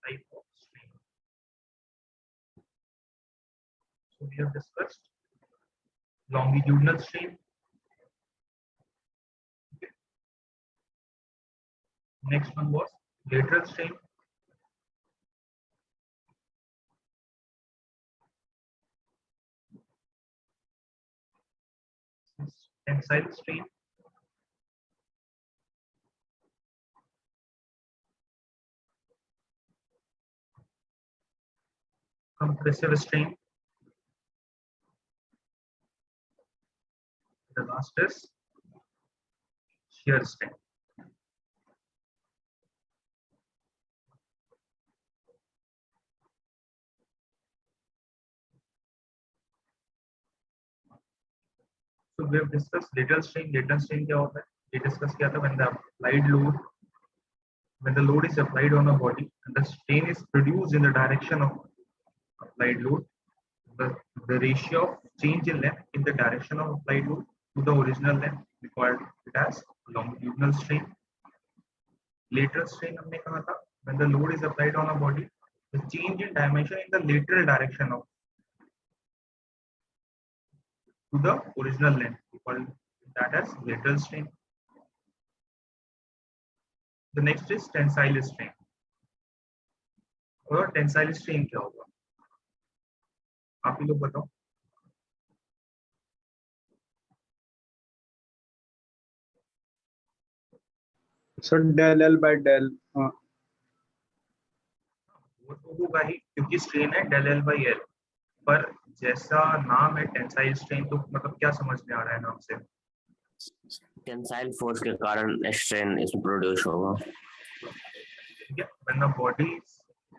Type of strain. So we have discussed longitudinal strain. Next one was lateral strain. Tensile strain. Compressive strain. The last is shear strain. So we have discussed lateral strain. Lateral strain क्या होता है? ये discuss किया था when the applied load, when the load is applied on a body and the strain is produced in the direction of applied load, the ratio of change in length in the direction of applied load to the original length, we call it as longitudinal strain. Lateral strain हमने कहा था when the load is applied on a body, the change in dimension in the lateral direction of to the original length, we call that as lateral strain. The next is tensile strain. और tensile strain क्या होगा? आप ही लोग बताओ. Sir del L by del वो तो होगा ही क्योंकि स्ट्रेन है del L by L, पर जैसा नाम है टेंसाइल स्ट्रेन, तो मतलब क्या समझ में आ रहा है नाम से? टेंसाइल फोर्स के कारण स्ट्रेन इसमें प्रोड्यूस होगा. ठीक है, when the body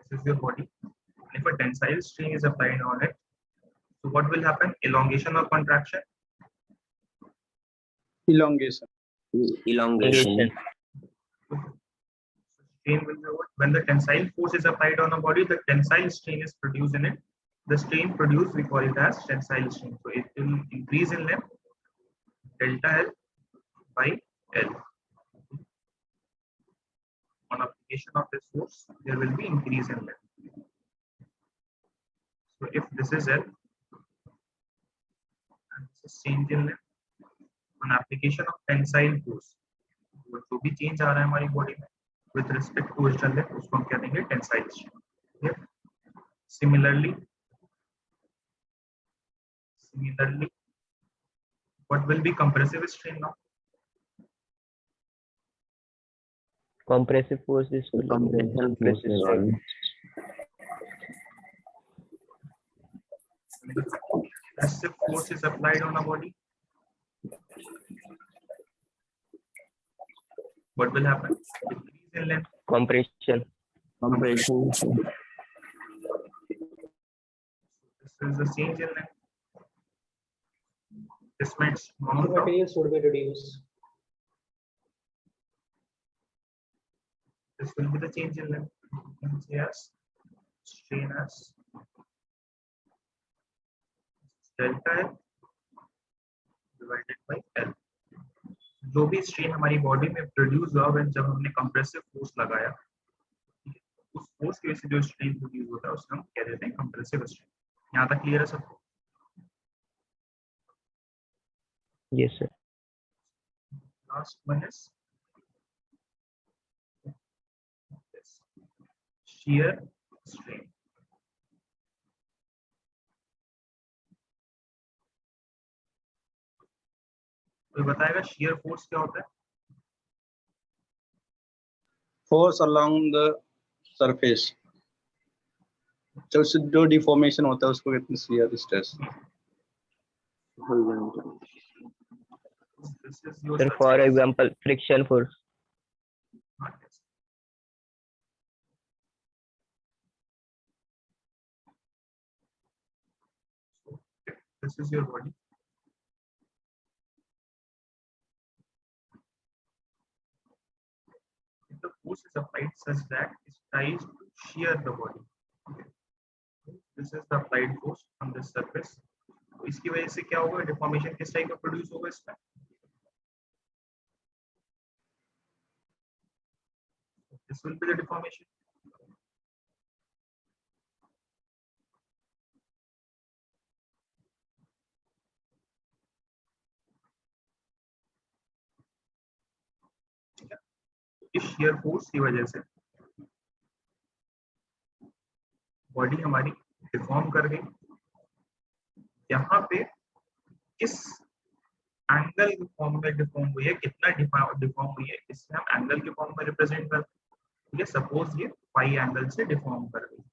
this is your body, if a tensile strain is applied on it, so what will happen? Elongation or contraction? elongation. Elongation. Strain will be what? When the tensile force is applied on a body, the tensile strain is produced in it. The strain produced, we call it as tensile strain. So it will increase in length delta L by L. On application of this force, there will be increase in length. So if this is L and this is change in length, on application of tensile force, जो भी change आ रहा है हमारी body में with respect to original length, उसको हम कह देंगे tensile strain. Similarly, what will be compressive strain now? Compressive force is Compression force is on. Compressive force is applied on a body. What will happen? Decrease in length. compression. Compression. This is the change in length. This means amount of materials would be reduced. this will be the change in length. You can say as strain as delta L divided by L. जो भी strain हमारी body में produce हुआ when जब हमने compressive force लगाया, उस force की वजह से जो स्ट्रेन प्रोड्यूस होता है उसको हम कह देते हैं कंप्रेसिव स्ट्रेन. यहाँ तक क्लियर है सबको? Yes, sir. Last one is this shear strain. कोई बताएगा shear force क्या होता है? Force along the surface. जो डिफॉर्मेशन होता है उसको कहते हैं shear stress. This is your Sir, for example, friction force. This is your body. If the force is applied such that it tries to shear the body. Okay. This is the applied force on this surface. तो इसकी वजह से क्या होगा? Deformation किस type का produce होगा इसमें? This will be the deformation. इस shear force की वजह से बॉडी हमारी डिफॉर्म कर गई। यहाँ पे किस एंगल के फॉर्म में डिफॉर्म हुई है, कितना डिफॉर्म हुई है, इससे हम एंगल के फॉर्म में रिप्रेजेंट करते हैं। ठीक है, सपोज ये फाई एंगल से डिफॉर्म कर गई।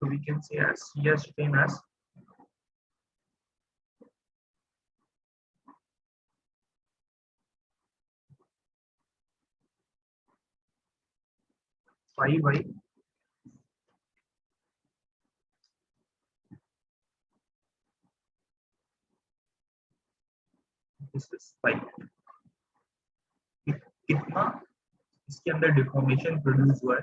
So we can say as shear strain as phi by this is phi। कितना इसके अंदर डिफॉर्मेशन प्रोड्यूस हुआ है,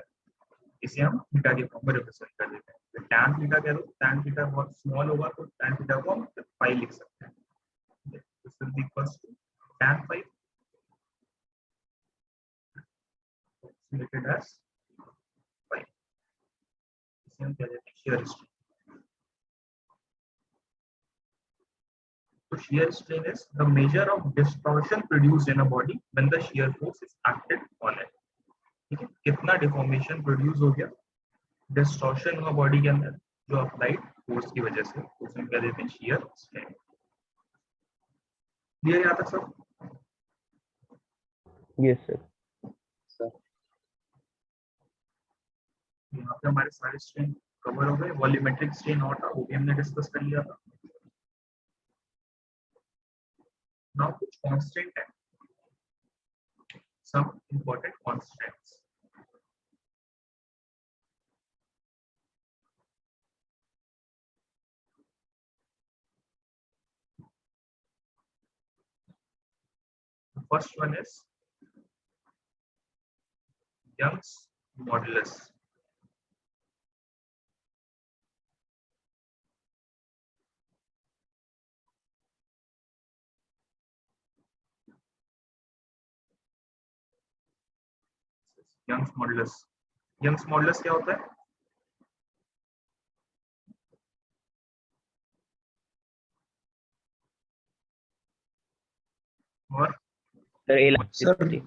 इसे हम थीटा के फॉर्म में रिप्रेजेंट कर देते हैं। तो tan थीटा कह दो, tan थीटा बहुत स्मॉल होगा तो tan थीटा को हम पाई लिख सकते हैं। This will be equals to tan phi approximated as phi। इसे हम कह देते हैं shear strain। So shear strain is the measure of distortion produced in a body when the shear force is acted on it। ठीक है, कितना deformation produce हो गया, डिस्टॉर्शन हुआ बॉडी के अंदर जो अप्लाइड फोर्स की वजह से, उसे हम कह देते हैं shear strain। क्लियर यहाँ तक सब? Yes, sir. यहाँ पे हमारे सारे स्ट्रेन कवर हो गए। वॉल्यूमेट्रिक स्ट्रेन और था, वो भी हमने डिस्कस कर लिया था। नाउ कुछ कांस्टेंट है, some important constants. First one is Young's modulus. Young's modulus, Young's modulus क्या होता है? और Sir, Sir, elasticity.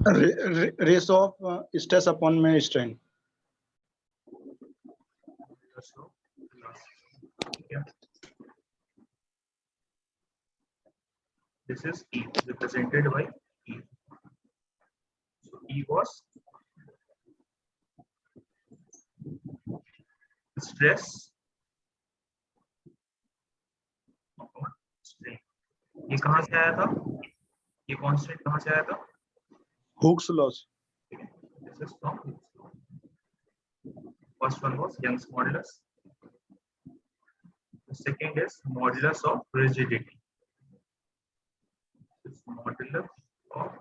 ratio of stress upon my strain. this is E represented by E। So E was stress upon strain। ये कहाँ से आया था? ये कांस्टेंट कहाँ से आया था? Hooke's laws. This is from first one was Young's modulus, the second is modulus of rigidity। This modulus of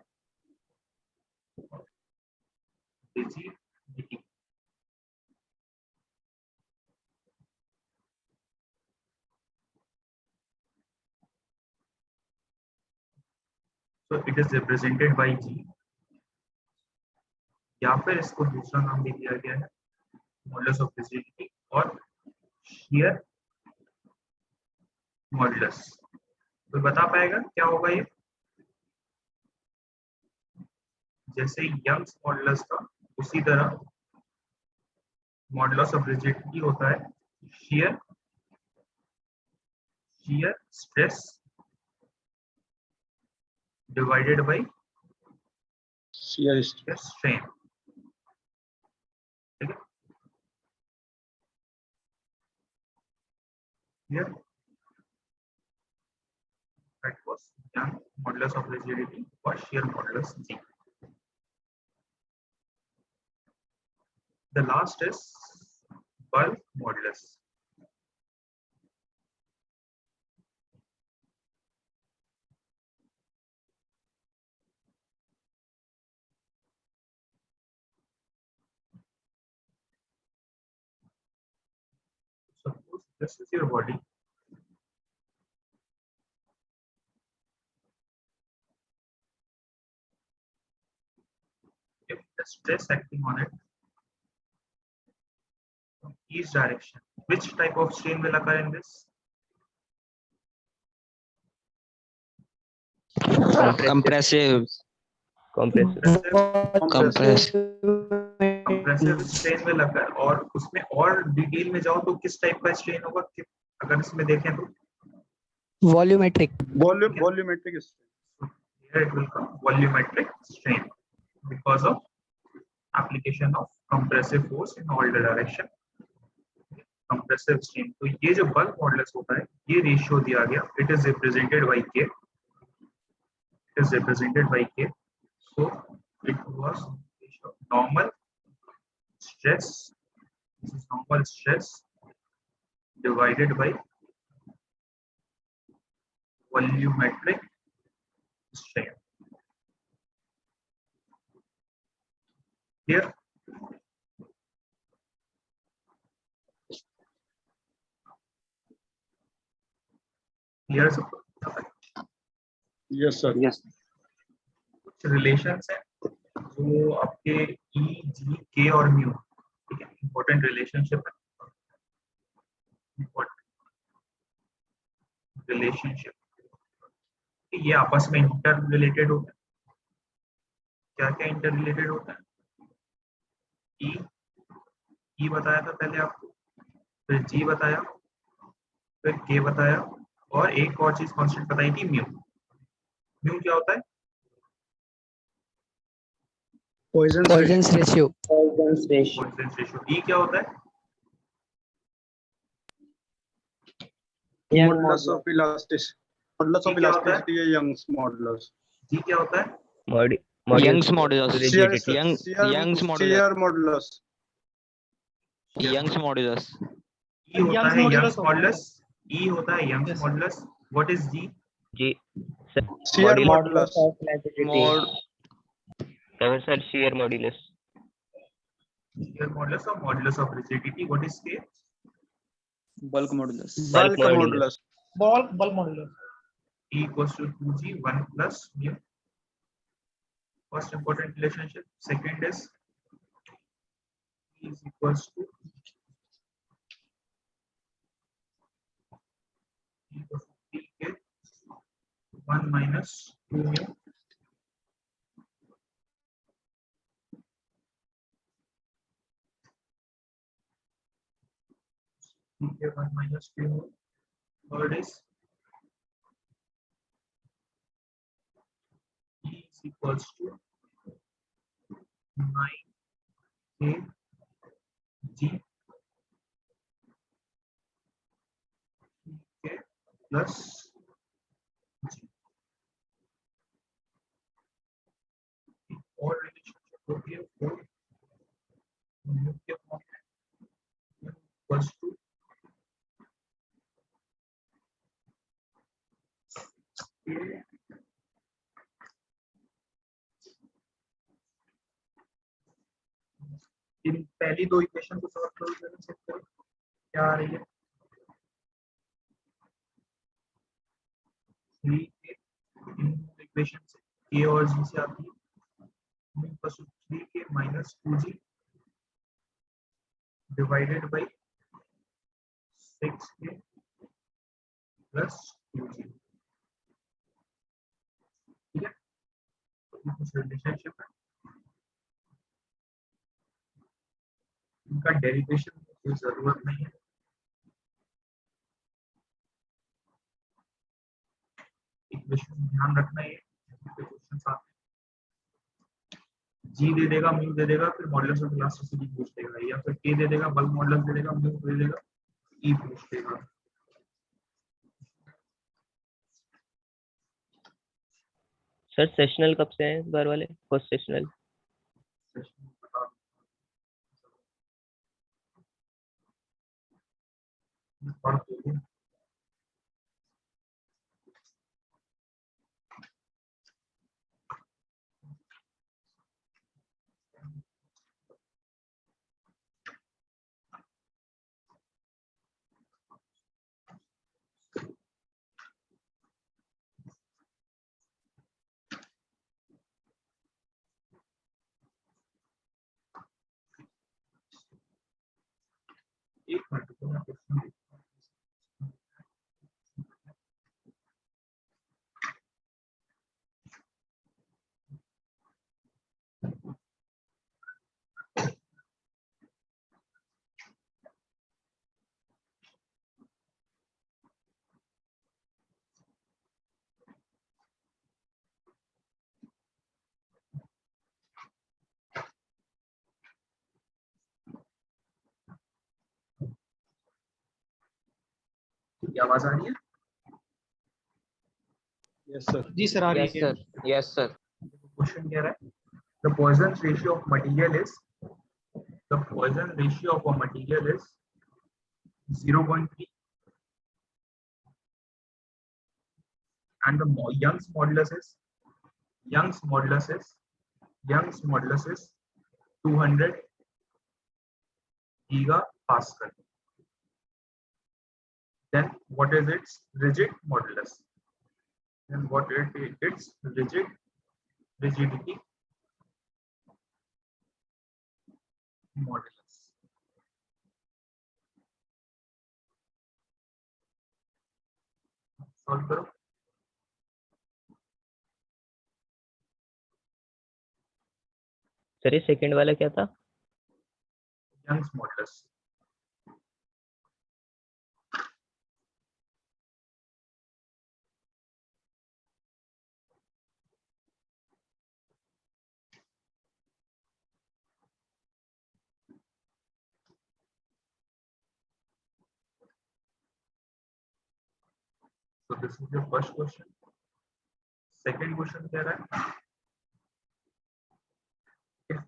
rigidity। So it is represented by G, या फिर इसको दूसरा नाम भी दिया गया है मॉडुलस ऑफ रिजिडिटी और shear मॉडुलस। तो बता पाएगा क्या होगा ये? जैसे यंग्स मॉडुलस था उसी तरह मॉडुलस ऑफ रिजिडिटी होता है shear stress divided by Shear stress. strain। ठीक है, here that was Young modulus of rigidity or shear modulus G। The last is bulk modulus। Suppose this is your body the stress acting on it from each direction. Which type of strain will occur in this? Compressive. Compressive strain में लगा और उसमें और detail में जाओ तो किस type का स्ट्रेन होगा अगर इसमें देखें तो Volumetric. Volumetric strain. here it will come volumetric strain because of application of compressive force in all the direction. Compressive strain. तो ये जो बल्क मॉडुलस होता है ये रेशियो दिया गया. It is represented by K. It is represented by K. So it was normal stress. This is normal stress divided by volumetric strain. Here, here's Yes, sir. Yes. कुछ relations हैं जो आपके E, G, K और mu, ठीक है, important relationship है. Relationship ये आपस में इंटर रिलेटेड होते हैं. क्या क्या इंटर रिलेटेड होता है? ई बताया था पहले आपको, फिर जी बताया, फिर के बताया और एक और चीज कांस्टेंट बताई थी म्यू. म्यू क्या होता है? Poisson's Poisson's ratio. Poisson's ratio. Poisson ratio. E क्या होता है? Young modulus of elasticity. Modulus of ये क्या होता है? elasticity है Young's modulus. जी क्या होता है? Young's modulus. Rigidity. Young's modulus. Shear modulus. Young's modulus. ई होता है यंग्स मॉडुलस. ई होता है Young's modulus. What is G? G. Shear modulus. Sir, shear modulus. Shear modulus और modulus of rigidity. What is K? Bulk modulus. Bulk Bulk modulus. modulus. Bulk modulus. E equals to 2g 1 plus mu. First important relationship. Second is E is equals to E equals to 3k 1 minus 2 mu. Okay, 1 minus 2 mu. Third is E is equals to 9k g k plus g. और relationship होती है 4 mu के form में equals to इन पहली दो equation को solve करो, जरा चेक करो क्या आ रही है. 3 के इन इक्वेशन से k और g से आती है 3k minus 2g divided by 6k plus 2g. ठीक है, ये कुछ रिलेशनशिप है. इनका डेरिवेशन की कोई जरूरत नहीं है. इक्वेशन ध्यान रखना है. क्वेश्चन आते हैं जी दे देगा, म्यू दे देगा, फिर मॉडुलस ऑफ इलास्टिसिटी पूछ लेगा, या फिर के दे देगा, बल्क मॉडुलस दे देगा, म्यू दे देगा, ई पूछ लेगा. सर सेशनल कब से हैं बार वाले? First sessional. पढ़ दो. एक मिनट रुको, मैं क्वेश्चन देखता हूँ। क्या आवाज आ रही है? Yes, sir. जी सर आ रही यस है। Sir, yes sir. क्वेश्चन कह रहा है the Poisson ratio of material is the Poisson ratio of a material is 0.3 and the Young's modulus is Young's modulus is Young's modulus is 200 gigapascal. Then what is its rigid modulus? Then what its rigidity modulus? Solve करो. Sir ये second वाला क्या था? Young's modulus. So this is your first question. Second question कह रहा है if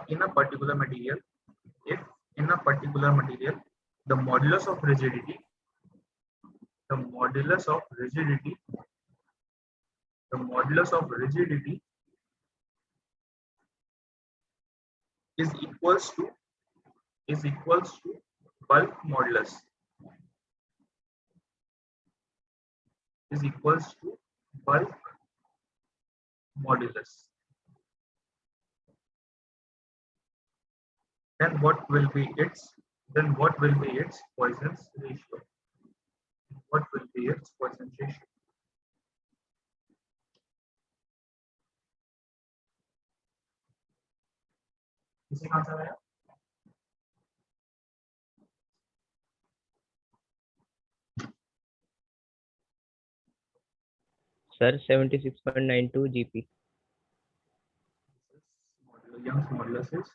in a particular material, if in a particular material the modulus of rigidity the modulus of rigidity is equals to bulk modulus is equals to bulk modulus, then what will be its Poisson's ratio? What will be its Poisson's ratio? किसी का answer आया? Sir 76.92 GP. Young's modulus is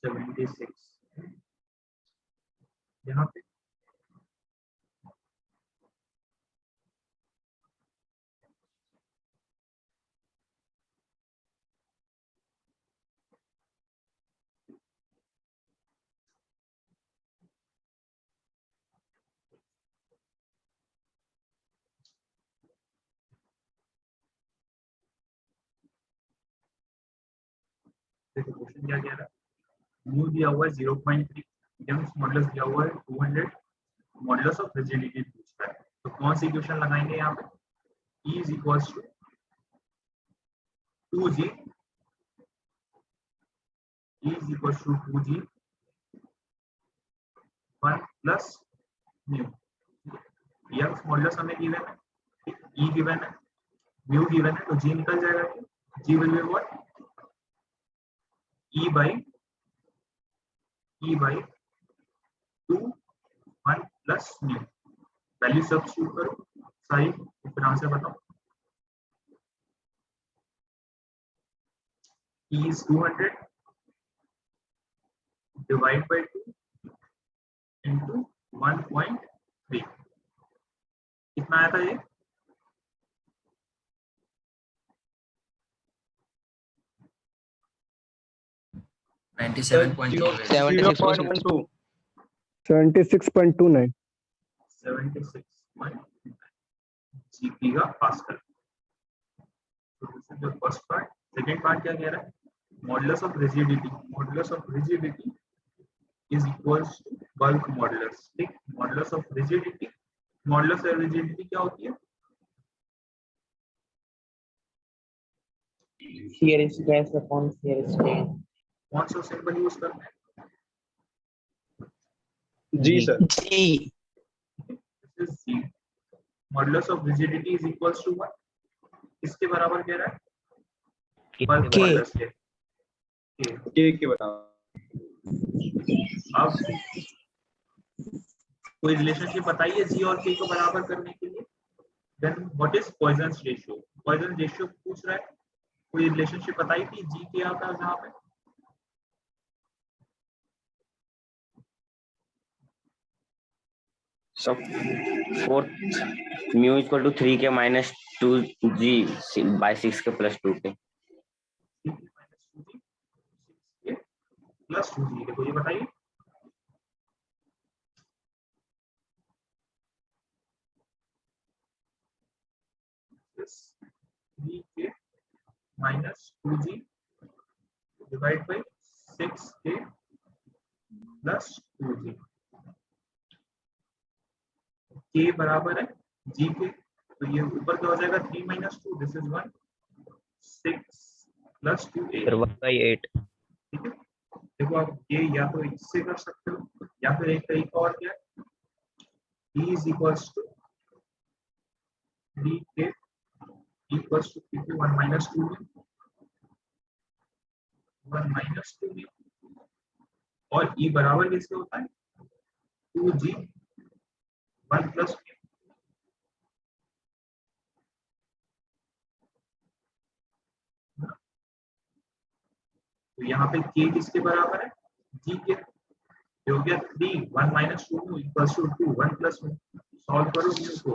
76. यहाँ पे देखो question क्या कह रहा है, म्यू दिया हुआ है 0.3, यंग्स मॉडुलस दिया हुआ है 200, मॉडुलस ऑफ रिजिडिटी पूछ रहा है, तो कौन सी इक्वेशन लगाएंगे यहाँ पे? E is equals to 2g, E is equals to 2g 1 plus mu. Young's modulus हमें गिवन है, E गिवन है, म्यू गिवन है, तो g निकल जाएगा. G will be what? E by 2 1 plus mu. Value substitute करो सारी, फिर आंसर बताओ. E is 200 divide by 2 into 1.3. कितना आया था ये? Sir, 0.12. 76.29. 76 gigapascal. So this is the first part. Second part क्या कह रहा है? Modulus of rigidity. Modulus of rigidity is equals to bulk modulus. ठीक? Modulus of rigidity. Modulus of rigidity क्या होती है? Shear stress upon shear strain. कौन सा सिंबल यूज करना है? जी sir. G. This is G. Modulus of rigidity is equals to what? किसके बराबर कह रहा है? Bulk K. modulus के. K. के बराबर। अब कोई रिलेशनशिप बताइए G और K को बराबर करने के लिए. Then what is Poisson's ratio? Poisson's ratio पूछ रहा है. कोई रिलेशनशिप बताई थी G के आता है यहाँ पे? So 4th mu equal to 3k minus 2g by 6k plus 2k. 3k minus 2g 6k plus 2g. देखो ये बताइए. This 3k minus 2g divided by 6k plus 2g. k बराबर है g के, तो ये ऊपर क्या हो जाएगा 3 minus 2, this is 1, 6 plus 2 sir 8. 1/8 ठीक है, देखो आप ये या तो इससे कर सकते हो या फिर एक तरीका और क्या है, e is equals to 3k equals to 1 minus 2 में 1 minus 2 में, और e बराबर किसके होता है 2g 1 plus k. तो यहाँ पे k किसके बराबर है g के, ये हो गया 3 1 minus 2 equals to 2 1 plus 1. Solve करो mu को,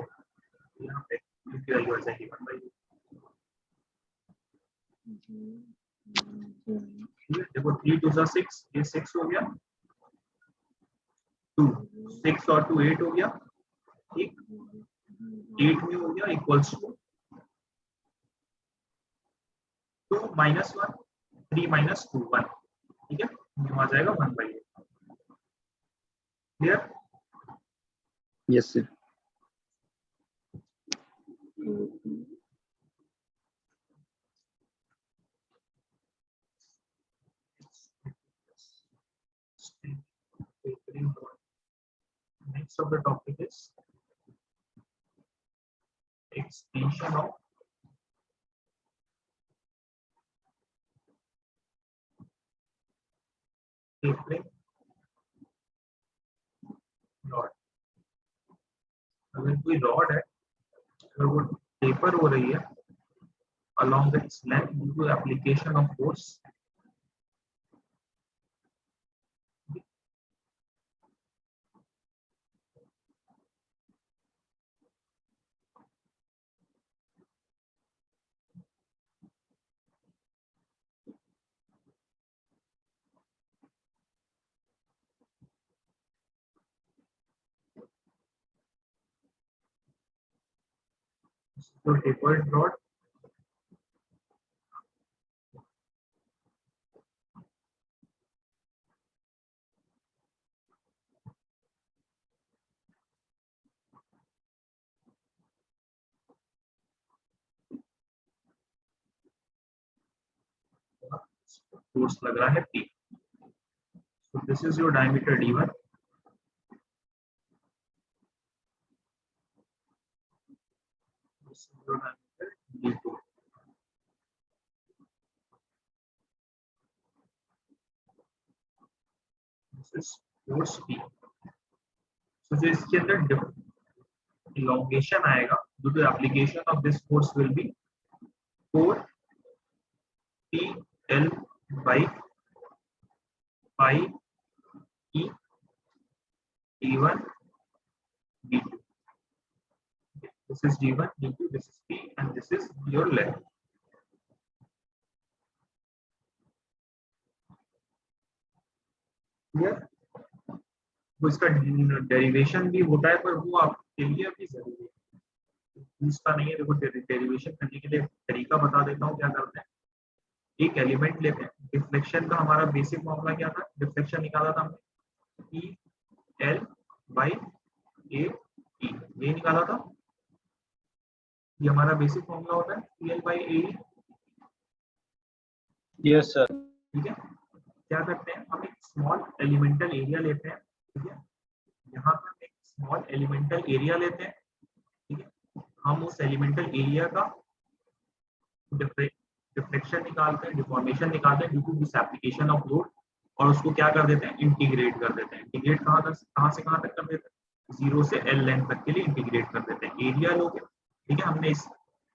यहाँ पे mu की वैल्यू आ जाएगी 1 by 2. देखो 3 2 जा 6, ये 6 हो गया, 2 6 और 2 8 हो गया, ठीक 8 में हो गया इक्वल्स टू 2 minus 1 3 minus 2 1. ठीक है, mu आ जाएगा 1 by 8. Clear? Yes sir. Next of the topic is extension of tapering rod. अगर कोई रॉड है, अगर वो टेपर हो रही है along its length due to application of force, so tapered rod force लग रहा है P. So this is your diameter D1. This is your diameter D2. This is force P. So जो इसके अंदर elongation आएगा due to application of this force will be 4 P L by pi E D1 D2. This is D1 D2, this is P and this is your length. Clear? वो इसका derivation भी होता है पर वो आपके लिए अभी जरूरी है, इसका नहीं है. देखो डेरिवेशन करने के लिए तरीका बता देता हूँ क्या करते हैं. एक एलिमेंट लेते हैं, डिफ्लेक्शन का हमारा बेसिक फॉर्मूला क्या था, डिफ्लेक्शन निकाला था हमने E L by A E, ये निकाला था, ये हमारा बेसिक फॉर्मूला होता है E L by A E. Yes sir. ठीक है, क्या करते हैं हम एक स्मॉल एलिमेंटल एरिया लेते हैं, ठीक है, स्मॉल एलिमेंटल एरिया लेते हैं, ठीक है, हम उस एलिमेंटल एरिया का डिफ्लेक्शन निकालते हैं, डिफॉर्मेशन निकालते हैं due to this application of load, और उसको क्या कर देते हैं, इंटीग्रेट कर देते हैं। इंटीग्रेट कहाँ से कहाँ तक कर देते हैं, 0 से L लेंथ तक के लिए इंटीग्रेट कर देते हैं। एरिया लोगे, ठीक है, हमने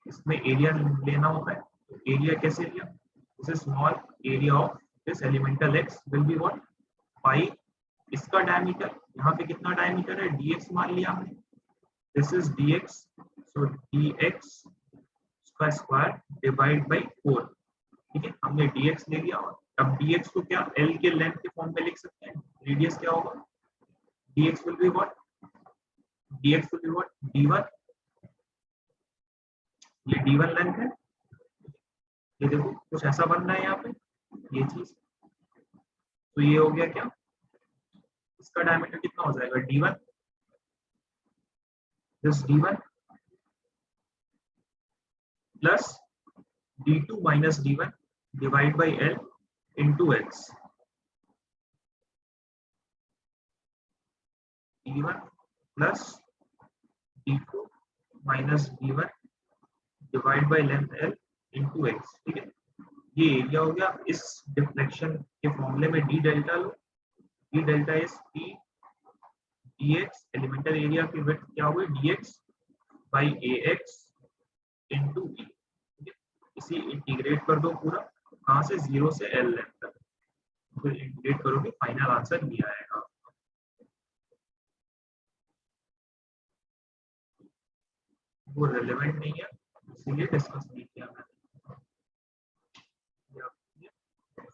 इसमें एरिया लेना होता है, तो एरिया कैसे लिया, this is small area of this elemental x will be what, pi, इसका डायमीटर, यहाँ पे कितना डायमीटर है, dx मान लिया हमने, this is dx, so dx का स्क्वायर डिवाइड बाई 4, ठीक है, हमने dx ले लिया। और अब dx को क्या l के लेंथ के फॉर्म में लिख सकते हैं, रेडियस क्या होगा, dx will be what, dx will be what, d1, ये d1 लेंथ है, ये देखो कुछ ऐसा बन रहा है यहाँ पे, ये चीज, तो ये हो गया क्या, इसका डायमीटर कितना हो जाएगा, d1, this d1 plus d2 minus d1 divide by l into x, d1 plus d2 minus d1 divide by length l into x, ठीक है, ये एरिया हो गया। इस डिफ्लेक्शन के फॉर्मूले में d delta low, d delta is p dx, elemental area की विड्थ क्या हुई, dx by ax into e, ठीक है, इसी इंटीग्रेट कर दो पूरा, कहाँ से, 0 से l लेंथ तक, फिर इंटीग्रेट करोगे फाइनल आंसर ये आएगा। वो रिलेवेंट नहीं है इसलिए डिस्कस नहीं किया मैंने,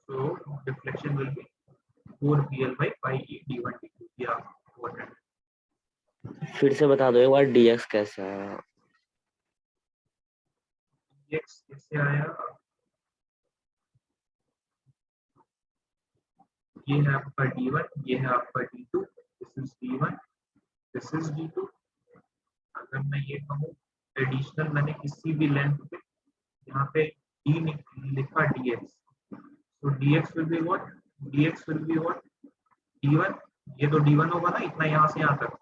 so deflection will be 4pl by pi e d1 d2, या what है, फिर से बता दो एक बार dx कैसे आया। dx कैसे आया, ये है आपका d1, ये है आपका d2, this is d1, this is d2। अगर मैं ये कहूँ एडिशनल, मैंने किसी भी लेंथ पे यहाँ पे d लिखा dx, तो dx will be what, dx will be what, d1, ये तो d1 होगा ना, इतना यहाँ से यहाँ तक,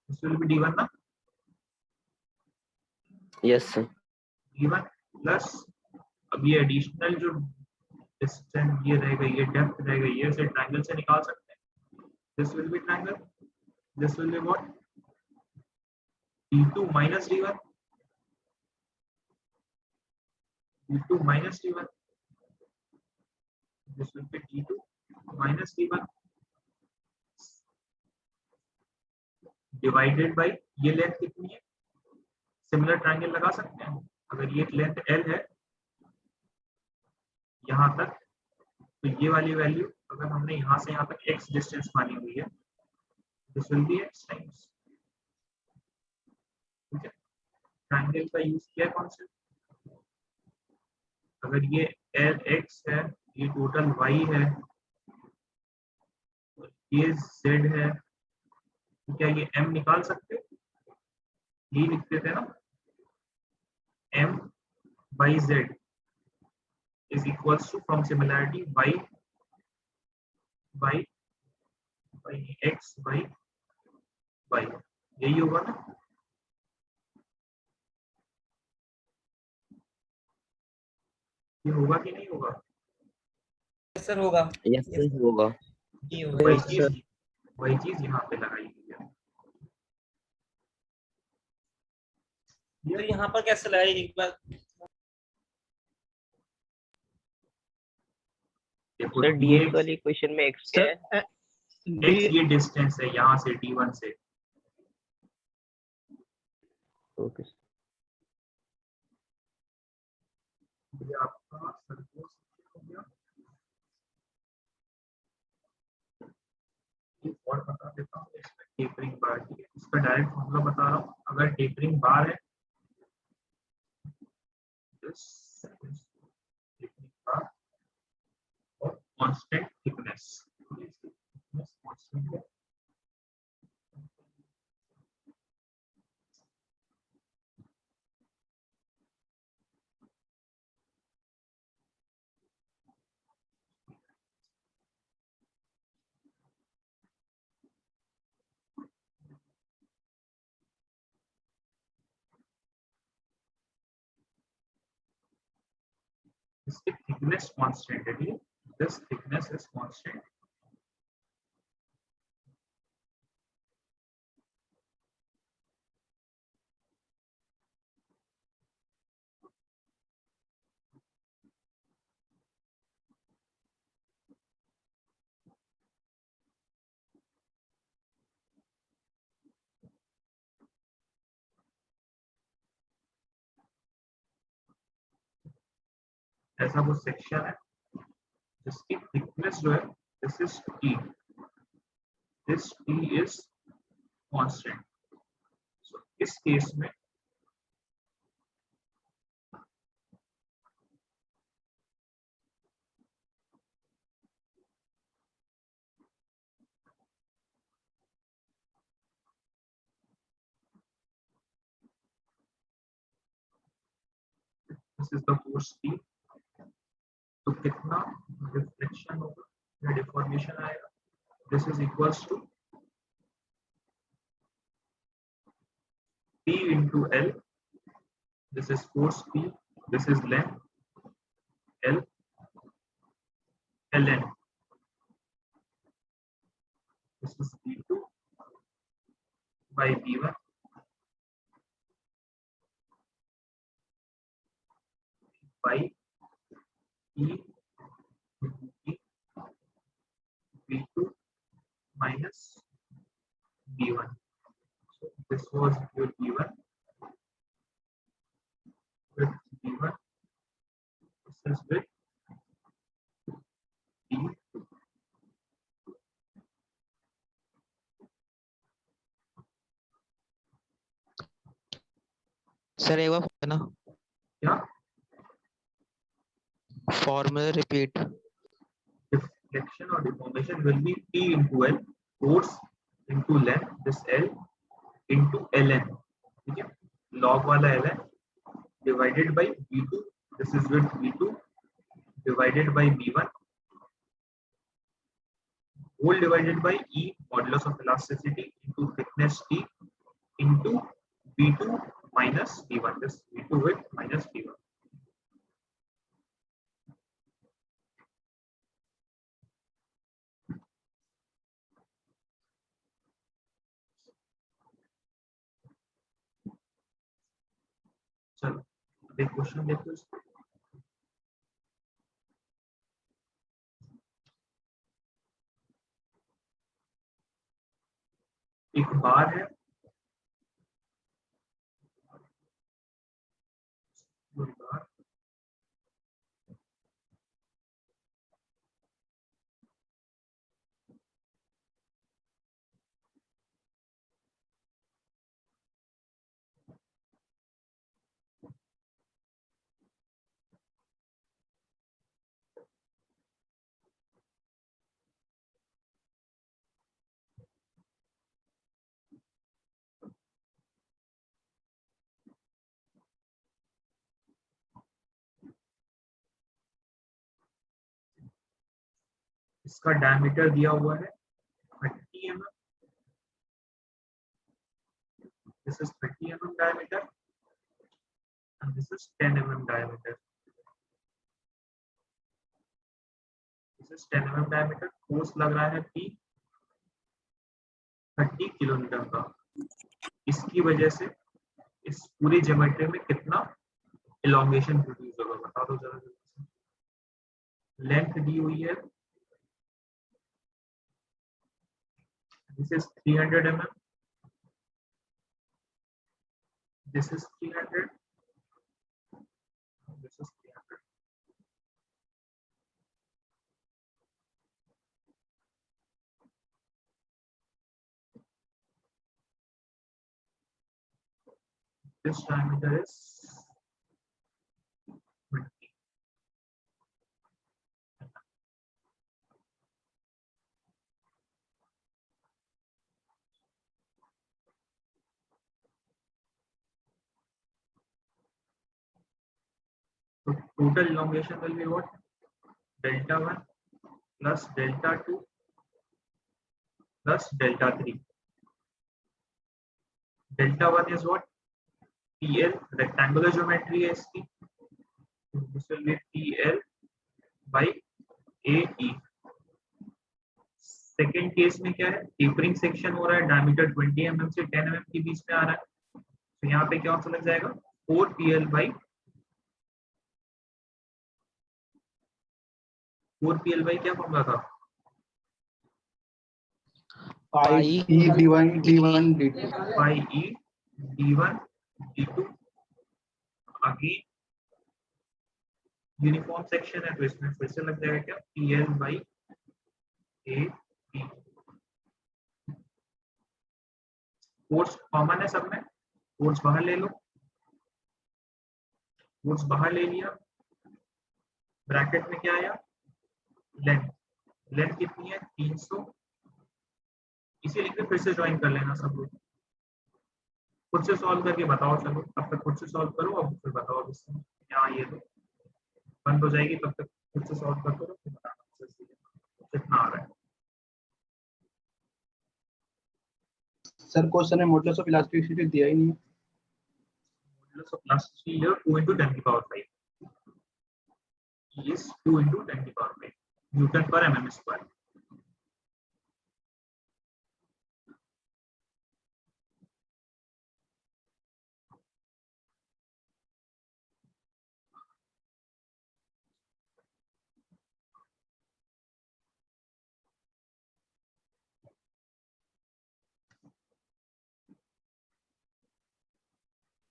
this will be d1 ना, यस सर। d1 प्लस, अब ये एडिशनल जो डिस्टेंस ये रह गई, ये डेप्थ रह गई, ये से ट्रायंगल से निकाल सकते हैं, this will B triangle, this will be what, d2 minus d1, d2 minus d1, this will be d2 minus d1 divided by, ये लेंथ कितनी है, सिमिलर ट्रायंगल लगा सकते हैं, अगर ये लेंथ l है यहाँ तक, तो ये वाली वैल्यू अगर हमने यहाँ से यहाँ तक x डिस्टेंस मानी हुई है, this will B x times, ठीक है, ट्रायंगल का यूज किया कौन से, अगर ये Lx है, ये टोटल y है, ये z है, तो क्या ये m निकाल सकते, ये लिखते थे ना, m by z is equals to, from similarity, y by x by y, यही होगा ना, ये होगा कि नहीं होगा, सर होगा, यस सर होगा। ये वही चीज यहाँ पे लगाई गई है। तो यहाँ पर कैसे लगाई, एक बार देखो सर dx वाली इक्वेशन में x क्या है, x ये डिस्टेंस है यहाँ से d1 से, ओके ये आपका सर्कुलर हो गया। एक और बता देता हूँ, इसमें टेपरिंग बार की है, इसका डायरेक्ट फॉर्मूला बता रहा हूँ, अगर टेपरिंग बार है, टेपरिंग बार और कांस्टेंट थिकनेस, कांस्टेंट है, इसकी थिकनेस कांस्टेंट है, ठीक है, दिस थिकनेस इज कांस्टेंट, ऐसा कुछ सेक्शन है जिसकी थिकनेस जो है this is T, this T is constant. So इस केस में this is the force T, तो कितना रिफ्लेक्शन होगा या डिफॉर्मेशन आएगा, this is equals to P into L, this is force P, this is length L, ln, this is B2 by B1 by E into P, B2 minus B1. So this was your B1 with B1, this is with B2. Sir एक बार ना क्या formula repeat. deflection or deformation will be P into L, force into length, this L into ln, ठीक है, log वाला ln divided by B2, this is with B2 divided by B1 whole divided by E modulus of elasticity into thickness T into B2 minus B1, this B2 with minus B1. चलो अब एक question देखो इसको, एक बार है, बार इसका diameter दिया हुआ है 30 mm, this is 30 mm diameter and this is 10 mm diameter, this is 10 mm diameter, force लग रहा है P 30 किलोमीटर का, इसकी वजह से इस पूरी ज्योमेट्री में कितना इलोंगेशन प्रोड्यूस होगा बता दो जरा जल्दी से। लेंथ दी हुई है, this is 300 mm, this is 300, this is 300, this diameter is 20. So total elongation will be what? Delta 1 plus delta 2 plus delta 3. Delta 1 is what? PL, rectangular geometry है इसकी, This will be PL by AE. Second case में क्या है, tapering section हो रहा है, diameter 20 mm से 10 mm के बीच में आ रहा है, तो यहाँ पे क्या लग जाएगा 4PL by 4PL by क्या फॉर्मूला था, पाई E D1 D2 पाई E D1 D2। Again uniform section है तो इसमें फिर से लग जाएगा क्या PL by A B। Force common है सब में, फोर्स बाहर ले लो, फोर्स बाहर ले लिया, ब्रैकेट में क्या आया लेंथ, लेंथ कितनी है 300, इसे लिख के फिर से ज्वाइन कर लेना सब लोग, खुद से सॉल्व करके बताओ, चलो तब तक खुद से सॉल्व करो और फिर बताओ, इसमें यहाँ ये तो बंद हो जाएगी, तब तक खुद से सॉल्व कर करो फिर बताना कितना आ रहा है। सर क्वेश्चन है मॉडुलस ऑफ इलास्टिसिटी दिया ही नहीं है। Modulus of elasticity here 2 into 10 to the power 5 is 2 into 10 to the power 5 Newton per mm square।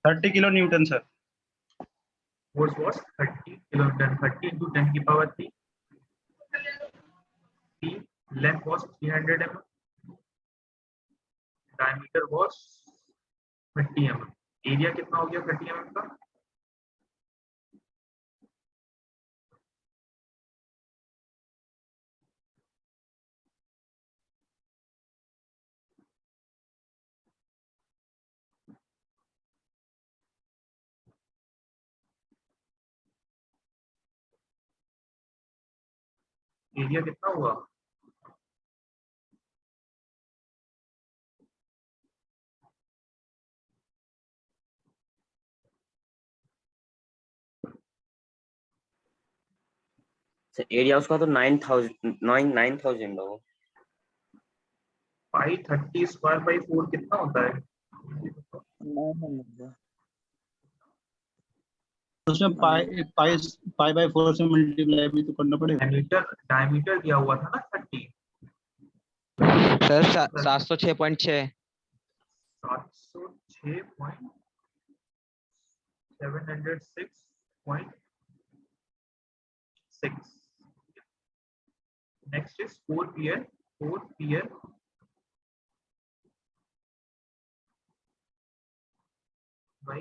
Thirty kilo Newton sir. Force was 30 kilonewton, 30 into 10 to the power 3। Length was 300 mm, diameter was 30 mm। Area कितना हो गया 30 mm का, area कितना हुआ, area उसका तो 9,000 होगा। 530 square by 4 कितना होता है, उसमें पाई पाई पाई बाय 4 से मल्टीप्लाई भी तो करना पड़ेगा। डायमीटर दिया हुआ था ना 30, sir 706.6 706.6। Next is 4PL by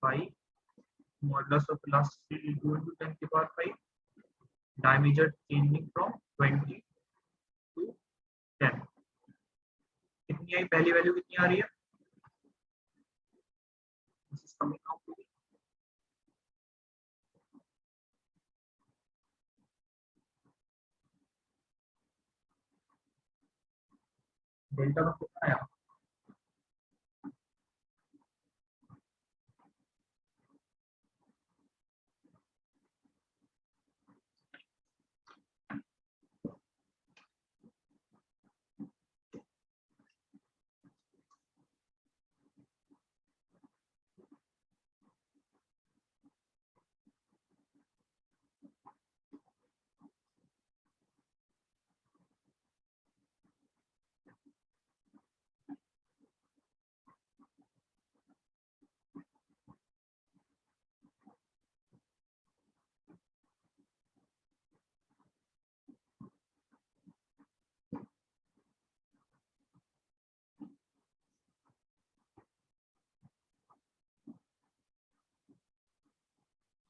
5 modulus of elasticity 2 into 10 to the power 5, diameter changing from 20 to 10। कितनी आई, पहली वैल्यू कितनी आ रही है, this is coming out to be delta का कितना आया,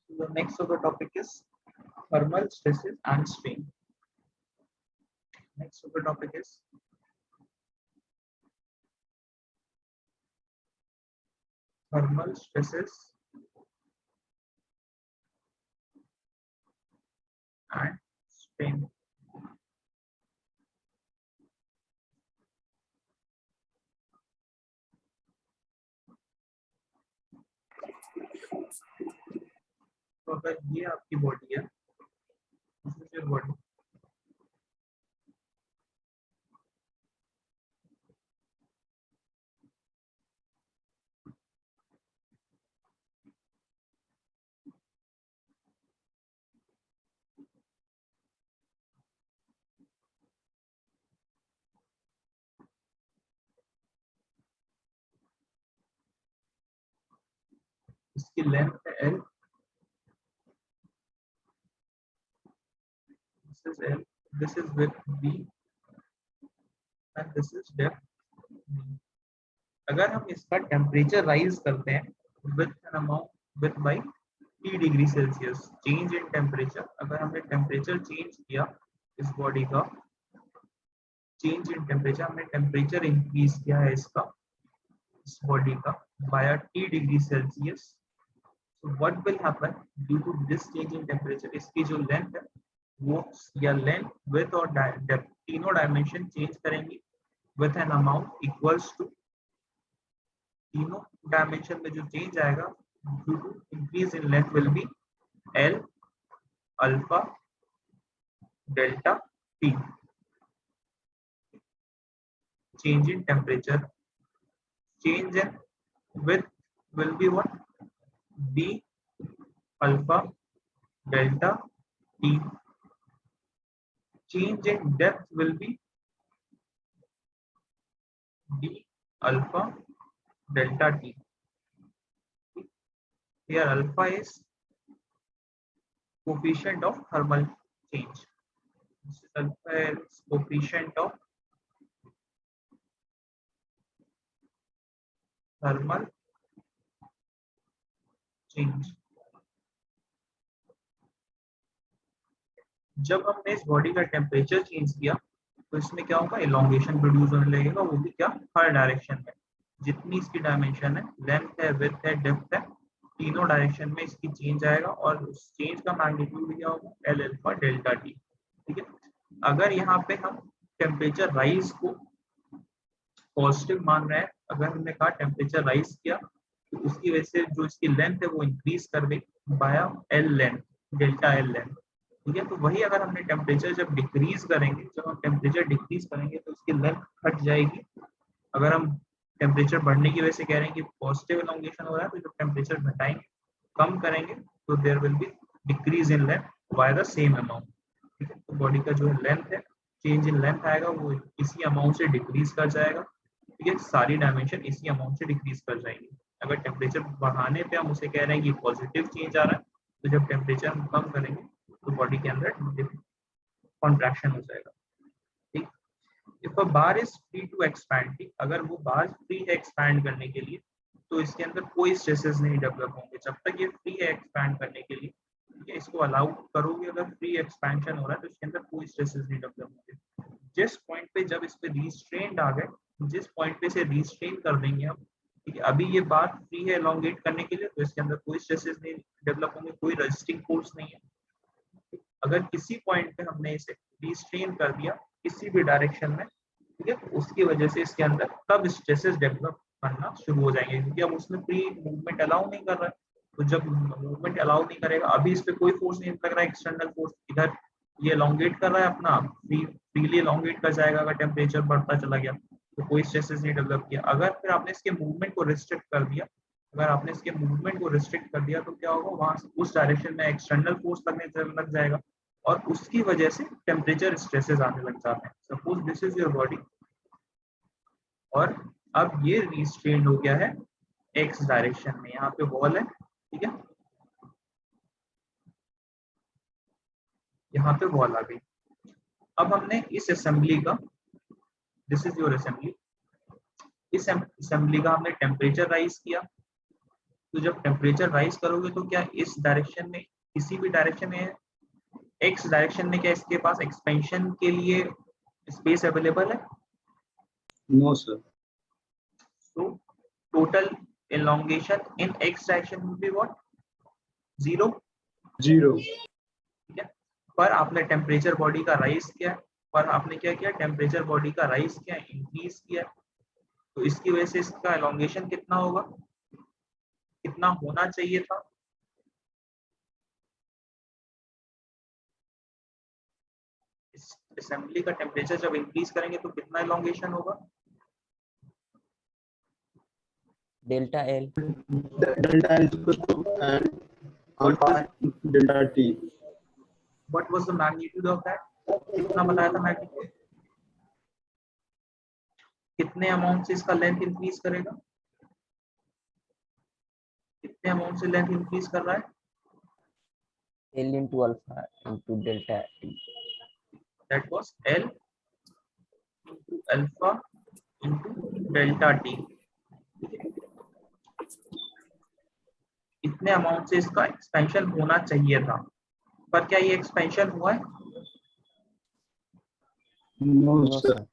the next of the topic is thermal stresses and strain। Next of the topic is thermal stresses and strain। तो अगर ये आपकी बॉडी है, this is your body, इसकी length है L, this is L, this is width B and this is depth B. अगर हम इसका टेम्परेचर राइज करते हैं with an amount with by T degree Celsius, change in temperature, अगर हमने temperature change किया इस बॉडी का, चेंज इन टेम्परेचर, हमने टेम्परेचर इंक्रीज किया है इसका, इस बॉडी का by T degree Celsius, so what will happen due to this change in temperature, इसकी जो लेंथ है वो या लेंथ विथ और डेप्थ तीनों डायमेंशन चेंज करेंगी with an amount equals to, तीनों डायमेंशन में जो चेंज आएगा due to increase in length will be L alpha delta T, change in temperature, change in width will be what, B alpha delta T, change in depth will be D alpha delta T. Here alpha is coefficient of thermal change. This is alpha is coefficient of thermal change. जब हमने इस body का temperature change किया तो इसमें क्या होगा, elongation produce होने लगेगा, वो भी क्या, हर डायरेक्शन में, जितनी इसकी डायमेंशन है, लेंथ है, विड्थ है, डेप्थ है, तीनों डायरेक्शन में इसकी चेंज आएगा और उस चेंज का मैग्नीट्यूड क्या होगा, L अल्फा डेल्टा T, ठीक है। अगर यहाँ पे हम टेम्परेचर राइज को पॉजिटिव मान रहे हैं, अगर हमने कहा टेम्परेचर राइज किया तो उसकी वजह से जो इसकी लेंथ है वो इंक्रीज कर देगी बाया L length, delta L length, ठीक है। तो वही अगर हमने टेम्परेचर जब डिक्रीज करेंगे, जब हम टेम्परेचर डिक्रीज करेंगे तो उसकी लेंथ घट जाएगी। अगर हम टेम्परेचर बढ़ने की वजह से कह रहे हैं कि पॉजिटिव इलोंगेशन हो रहा है, तो जब टेम्परेचर घटाएंगे, कम करेंगे, तो there will be decrease in length by the same amount, ठीक है। तो बॉडी का जो है लेंथ है, चेंज इन लेंथ आएगा वो इसी अमाउंट से डिक्रीज कर जाएगा, ठीक है। सारी डायमेंशन इसी अमाउंट से डिक्रीज कर जाएंगे। अगर टेम्परेचर बढ़ाने पे हम उसे कह रहे हैं कि पॉजिटिव चेंज आ रहा है, तो जब टेम्परेचर हम कम करेंगे तो बॉडी के अंदर कॉन्ट्रैक्शन हो जाएगा, ठीक। If a bar is free to expand, ठीक, अगर वो बार फ्री है एक्सपैंड करने के लिए तो इसके अंदर कोई स्ट्रेसेस नहीं डेवलप होंगे जब तक ये फ्री है एक्सपैंड करने के लिए, ठीक है। इसको अलाउ करोगे, अगर फ्री एक्सपेंशन हो रहा है तो इसके अंदर कोई स्ट्रेसेस नहीं डेवलप होंगे। जिस पॉइंट पे जब इस पे रिस्ट्रेंड आ गए, जिस पॉइंट पे से रिस्ट्रेन कर देंगे हम, ठीक है, अभी ये बार फ्री है एलोंगेट करने के लिए, तो इसके अंदर कोई स्ट्रेसेस नहीं डेवलप होंगे, कोई रेजिस्टिंग फोर्स नहीं है। अगर किसी पॉइंट पे हमने इसे रिस्ट्रेन कर दिया किसी भी डायरेक्शन में, ठीक है, तो उसकी वजह से इसके अंदर तब स्ट्रेसेस डेवलप करना शुरू हो जाएंगे, क्योंकि अब उसमें फ्री मूवमेंट अलाउ नहीं कर रहा है। तो जब मूवमेंट अलाउ नहीं करेगा, अभी इस पे कोई फोर्स नहीं लग रहा है, एक्सटर्नल फोर्स, इधर ये एलोंगेट कर रहा है अपना, फ्रीली एलोंगेट कर जाएगा अगर टेम्परेचर बढ़ता चला गया, तो कोई स्ट्रेसेस नहीं डेवलप किया। अगर फिर आपने इसके मूवमेंट को रिस्ट्रिक्ट कर दिया, अगर आपने इसके मूवमेंट को रिस्ट्रिक्ट कर दिया, तो क्या होगा, वहां उस डायरेक्शन में एक्सटर्नल फोर्स लग जाएगा और उसकी वजह से टेम्परेचर स्ट्रेसेस आने लग जाते हैं। Suppose this is your body और अब ये रिस्ट्रेन हो गया है एक्स डायरेक्शन में, यहाँ पे वॉल है, ठीक है, यहाँ पे वॉल आ गई। अब हमने इस असेंबली का, दिस इज योर असेंबली, इस असेंबली का हमने टेम्परेचर राइज किया। तो जब टेम्परेचर राइज करोगे तो क्या इस डायरेक्शन में, किसी भी डायरेक्शन में, एक्स डायरेक्शन में, क्या इसके पास एक्सपेंशन के लिए स्पेस अवेलेबल है? No sir. So total elongation in x direction will be what? 0. ठीक है, पर आपने टेम्परेचर बॉडी का राइज किया, पर आपने क्या किया, टेम्परेचर बॉडी का राइज किया, इंक्रीज किया, तो इसकी वजह से इसका एलोंगेशन कितना होगा, कितना होना चाहिए था, असेंबली का टेम्परेचर जब इंक्रीज करेंगे तो कितना एलोंगेशन होगा? Delta L delta is equal to and alpha delta t. What was the magnitude of that? कितना बताया था मैग्नीट्यूड? कितने अमाउंट से इसका लेंथ इंक्रीज करेगा? कितने अमाउंट से लेंथ इंक्रीज कर रहा है? L into alpha into delta T. That was L into alpha into delta t. इतने अमाउंट से इसका एक्सपेंशन होना चाहिए था, पर क्या ये एक्सपेंशन हुआ है? No no sir. सर।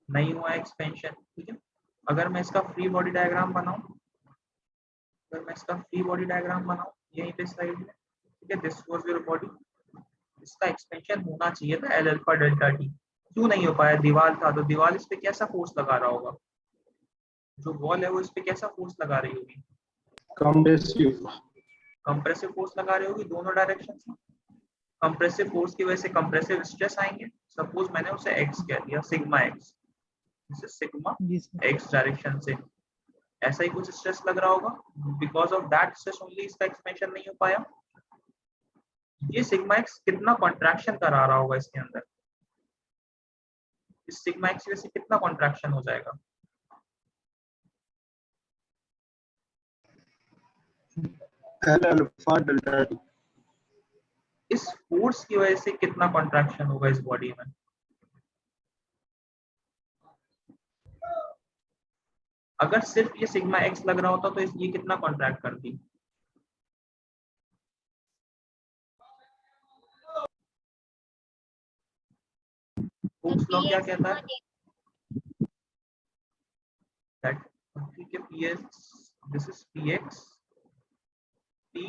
नहीं हुआ एक्सपेंशन, ठीक है। अगर मैं इसका फ्री बॉडी डायग्राम बनाऊं, यहीं पे स्लाइड में, ठीक है, दिस वाज योर बॉडी, इसका एक्सपेंशन होना चाहिए था एल अल्फा डेल्टा टी। क्यों नहीं हो पाया? दीवार था, तो दीवार इस पे कैसा फोर्स लगा रहा होगा? जो वॉल है वो इस पे कैसा फोर्स लगा रही होगी? Compressive. कंप्रेसिव फोर्स लगा रही होगी दोनों डायरेक्शन से। कंप्रेसिव फोर्स की वजह से कंप्रेसिव स्ट्रेस आएंगे। सपोज मैंने उसे एक्स कह दिया, सिग्मा एक्स, इसे सिग्मा एक्स डायरेक्शन से, ऐसा ही कुछ स्ट्रेस लग रहा होगा। Because of that stress only इसका एक्सपेंशन नहीं हो पाया। ये सिग्मा एक्स कितना कॉन्ट्रैक्शन करा रहा होगा इसके अंदर? इस सिग्मा एक्स की वजह से कितना कॉन्ट्रैक्शन हो जाएगा? L alpha delta t. इस फोर्स की वजह से कितना कॉन्ट्रैक्शन होगा इस बॉडी में? अगर सिर्फ ये सिग्मा एक्स लग रहा होता तो ये कितना कॉन्ट्रैक्ट करती? हुक्स लॉ क्या कहता है? That ठीक है, px, this is px p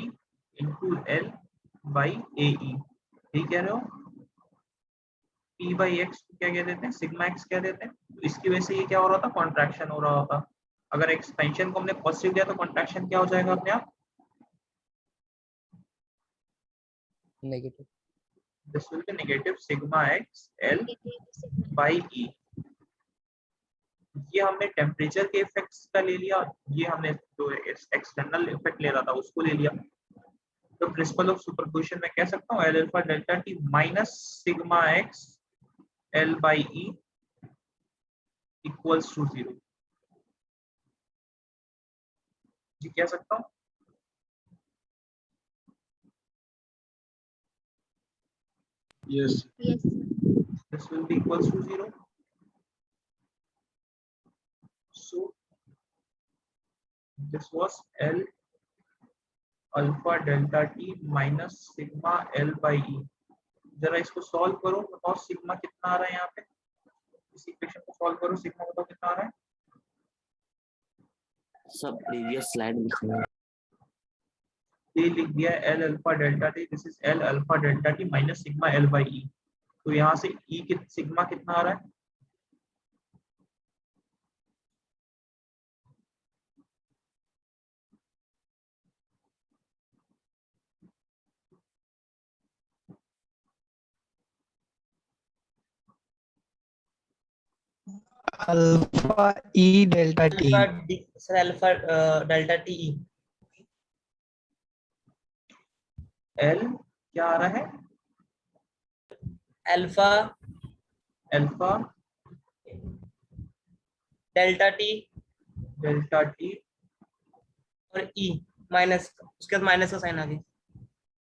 into l by ae, ठीक कह रहे हो? p by x को क्या कह देते हैं? सिग्मा x कह देते हैं। तो इसकी वजह से ये क्या हो रहा था? कॉन्ट्रैक्शन हो रहा होता। अगर एक्सपेंशन को हमने पॉजिटिव दिया तो कॉन्ट्रैक्शन क्या हो जाएगा अपने आप? Negative. This will be negative sigma x l by e। ये हमने टेम्परेचर के इफेक्ट्स का ले लिया, ये हमने जो एक्सटर्नल इफेक्ट ले रहा था उसको ले लिया। तो प्रिंसिपल ऑफ सुपरपोजिशन में कह सकता हूँ L alpha delta T minus sigma X L by E equals to 0। जी कह सकता हूँ? Yes. This will be equals to 0. So this was L alpha delta t minus sigma L by E। जरा इसको सॉल्व करो, बताओ sigma कितना आ रहा है यहाँ पे? इस इक्वेशन को सॉल्व करो, सिग्मा बताओ कितना आ रहा है? सब प्रीवियस स्लाइड दिखाऊंगा। ये लिख दिया L alpha delta T, this is L alpha delta T minus sigma L by E। तो यहाँ से E के सिग्मा कितना आ रहा है? अल्फा ई delta T. Sir alpha delta T E. L क्या आ रहा है? अल्फा अल्फा डेल्टा टी और ई माइनस, उसके बाद माइनस का साइन आ गया।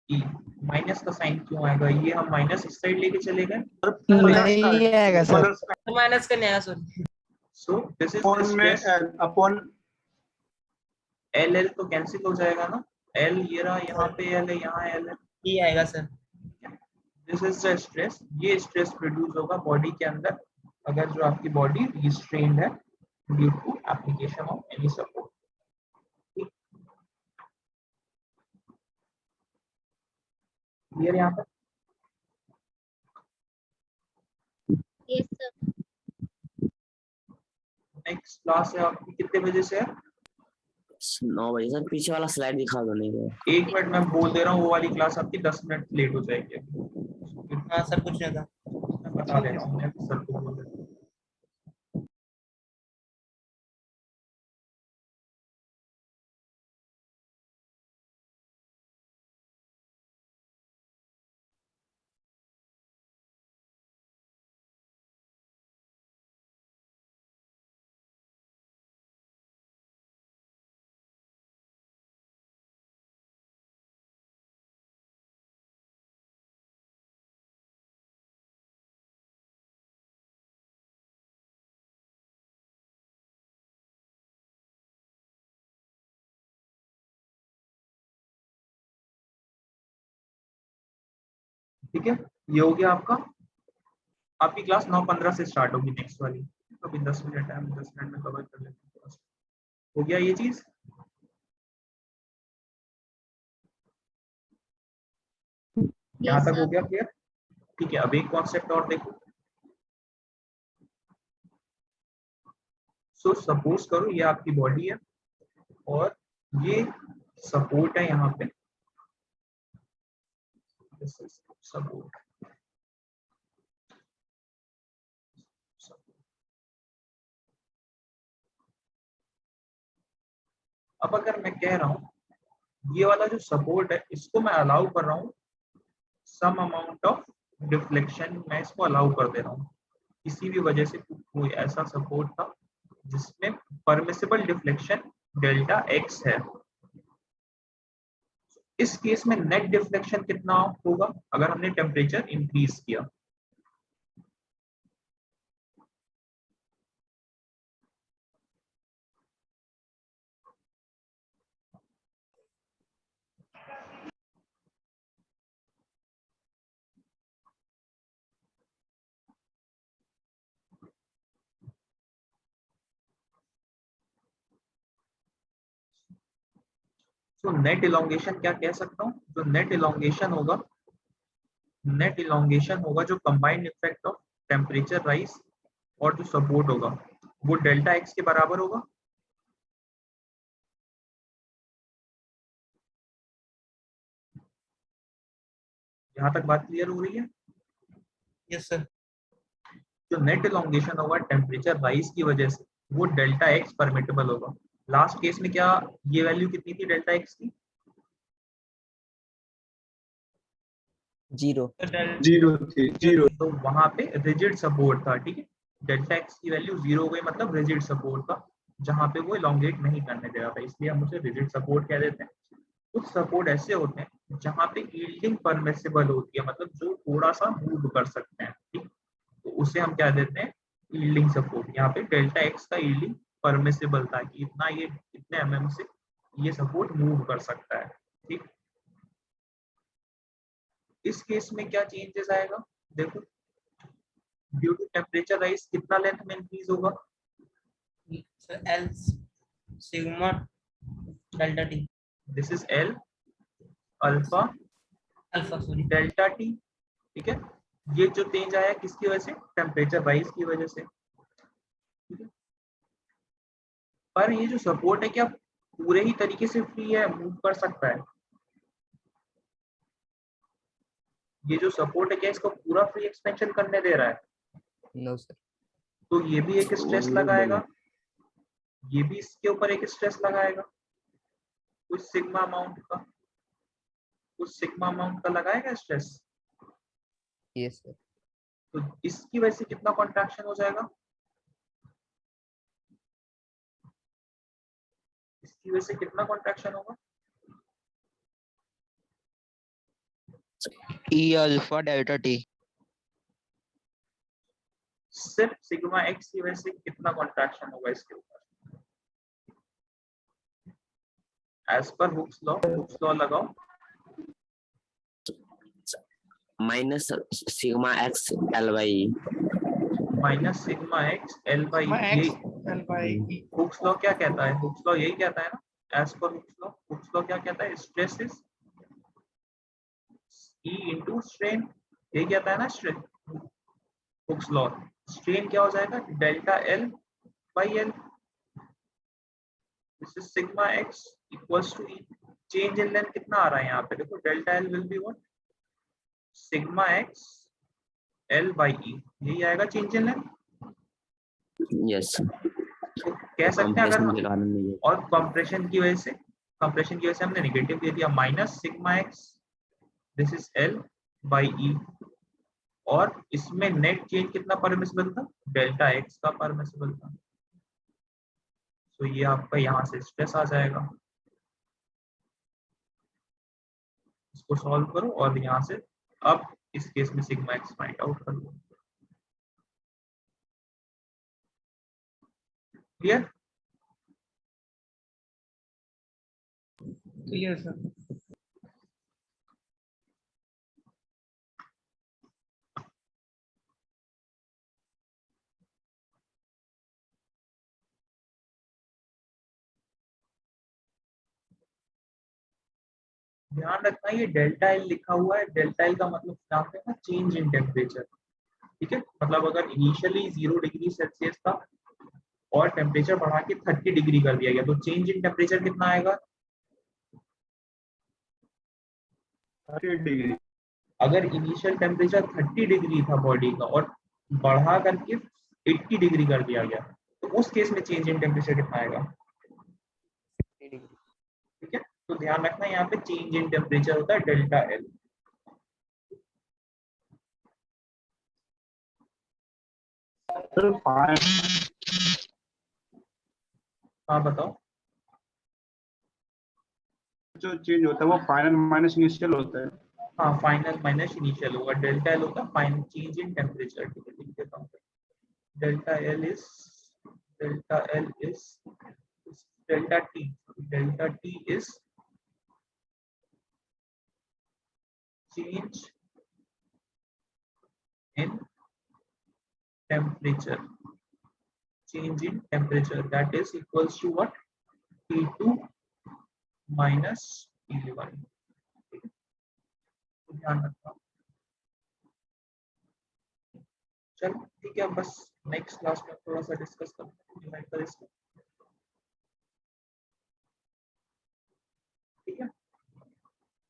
E माइनस का साइन क्यों आएगा? ये हम माइनस इस साइड लेके चले गए। नहीं आएगा सर। माइनस का नहीं आया, sorry. So this is Upon में L upon L L तो कैंसिल हो जाएगा ना। L ये रहा, यहाँ पे L है, यहाँ L है। ई आएगा sir. This is the stress. ये स्ट्रेस प्रोड्यूस होगा बॉडी के अंदर अगर जो आपकी बॉडी रिस्ट्रेन्ड है due to application of any support. Clear यहाँ पर? Yes sir. नेक्स्ट क्लास है आपकी कितने बजे से है? 9 बजे। सर पीछे वाला स्लाइड दिखा दो। नहीं तो 1 मिनट मैं बोल दे रहा हूँ, वो वाली क्लास आपकी 10 मिनट लेट हो जाएगी। हाँ सर, कुछ नहीं था। बता दे रहा हूँ मैं सर को बोल देता हूँ। ठीक है, ये हो गया आपका। आपकी क्लास 9:15 से स्टार्ट होगी नेक्स्ट वाली। अभी 10 मिनट है, हम 10 मिनट में कवर कर लेते हैं। हो गया ये चीज। यहाँ तक हो गया क्लियर? ठीक है, अब एक कॉन्सेप्ट और देखो। सो सपोज करो ये आपकी बॉडी है और ये सपोर्ट है यहाँ पे, सपोर्ट। अब अगर मैं कह रहा हूँ ये वाला जो सपोर्ट है इसको मैं अलाउ कर रहा हूँ सम अमाउंट ऑफ डिफ्लेक्शन, मैं इसको अलाउ कर दे रहा हूँ। किसी भी वजह से कोई ऐसा सपोर्ट था जिसमें परमिसिबल डिफ्लेक्शन डेल्टा एक्स है। इस केस में नेट डिफ्लेक्शन कितना होगा अगर हमने टेम्परेचर इंक्रीज किया? तो नेट इलोंगेशन क्या कह सकता हूँ? जो नेट इलोंगेशन होगा जो combined effect of temperature rise और जो सपोर्ट होगा वो डेल्टा एक्स के बराबर होगा। यहाँ तक बात क्लियर हो रही है? Yes sir. जो नेट इलोंगेशन होगा टेम्परेचर राइज की वजह से वो डेल्टा एक्स परमिटेबल होगा। लास्ट केस में क्या ये वैल्यू कितनी थी डेल्टा एक्स की? 0 0 तो वहां पे रिजिड सपोर्ट था, ठीक है। डेल्टा एक्स की वैल्यू 0 हो गई, मतलब रिजिड सपोर्ट था, जहां पे वो इलोंगेट नहीं करने दे रहा था, इसलिए हम उसे रिजिड सपोर्ट कह देते हैं। कुछ सपोर्ट ऐसे होते हैं जहां पे यील्डिंग परमिसिबल होती है, मतलब जो थोड़ा सा मूव कर सकते हैं, ठीक, तो उसे हम क्या देते हैं? Yielding support. यहाँ पे डेल्टा एक्स का यील्डिंग परमिसिबल था कि इतना ये इतने mm से ये सपोर्ट मूव कर सकता है, ठीक। इस केस में क्या चेंजेस आएगा देखो, ड्यू टू टेम्परेचर राइज कितना लेंथ में इंक्रीज होगा? Sir L sigma delta T. This is L alpha alpha sorry delta T, ठीक है। ये जो चेंज आया किसकी वजह से? टेम्परेचर राइज की वजह से, ठीक है। पर ये जो सपोर्ट है क्या पूरे ही तरीके से फ्री है, मूव कर सकता है? ये जो सपोर्ट है क्या इसको पूरा फ्री एक्सपेंशन करने दे रहा है? No sir. तो ये भी एक स्ट्रेस लगाएगा, ये भी इसके ऊपर एक स्ट्रेस लगाएगा, कुछ सिग्मा अमाउंट का लगाएगा स्ट्रेस। Yes sir. तो इसकी वजह से कितना कॉन्ट्रैक्शन हो जाएगा? इसकी वजह से कितना कॉन्ट्रैक्शन होगा? ई अल्फा डेल्टा टी। सिर्फ सिग्मा एक्स की वजह से कितना कॉन्ट्रैक्शन होगा इसके ऊपर? एज पर हुक्स लॉ लगाओ। Minus sigma X L by. Minus sigma X L by ये हुक्स लॉ क्या कहता है? हुक्स लॉ यही कहता है ना, एज पर हुक्स लॉ क्या कहता है? Stress is E into strain, यही कहता है ना स्ट्रेन हुक्स लॉ। स्ट्रेन क्या हो जाएगा? Delta L by L. This is sigma X equals to E. Change in length कितना आ रहा है यहाँ पे देखो, delta L will be what? Sigma X L by E, यही आएगा चेंज इन लेंथ। यस, तो कह सकते हैं अगर कंप्रेशन हम, के कारण नहीं है। और कंप्रेशन की वजह से हमने नेगेटिव दे दिया minus sigma x, this is L by E, और इसमें नेट चेंज कितना परमिसिबल था, डेल्टा एक्स का परमिसिबल था। तो ये आपका यहाँ से स्ट्रेस आ जाएगा, इसको सॉल्व करो और यहाँ से अब इस केस में सिग्मा एक्स फाइंड आउट कर लो। क्लियर? Clear sir. ध्यान रखना ये डेल्टा एल लिखा हुआ है, डेल्टा एल का मतलब जानते हैं ना, चेंज इन टेम्परेचर। ठीक है, मतलब अगर इनिशियली 0 डिग्री सेल्सियस था और टेम्परेचर बढ़ा के 30 डिग्री कर दिया गया, तो चेंज इन टेम्परेचर कितना आएगा? 30 डिग्री। अगर इनिशियल टेम्परेचर 30 डिग्री था बॉडी का और बढ़ा करके 80 डिग्री कर दिया गया, तो उस केस में चेंज इन टेम्परेचर कितना आएगा? ठीक है, तो ध्यान रखना यहाँ पे चेंज इन टेम्परेचर होता है डेल्टा एल। हाँ बताओ। जो चेंज होता है वो फाइनल माइनस इनिशियल होता है। हाँ, फाइनल माइनस इनिशियल होगा, डेल्टा एल होगा फाइनल चेंज इन टेम्परेचर। ठीक है, लिख देता हूँ। Delta L is delta T is change in temperature, that is equals to what? T2 minus T1। ध्यान रखना। चलो ठीक है, बस नेक्स्ट क्लास में थोड़ा सा डिस्कस करते हैं इसको। ठीक है,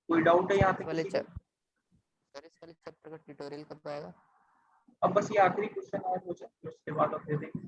कोई डाउट है यहाँ पे किसी को? सर इस वाले चैप्टर का ट्यूटोरियल कब आएगा? अब बस ये आखिरी क्वेश्चन और हो जाए, उसके बाद हम दे देंगे।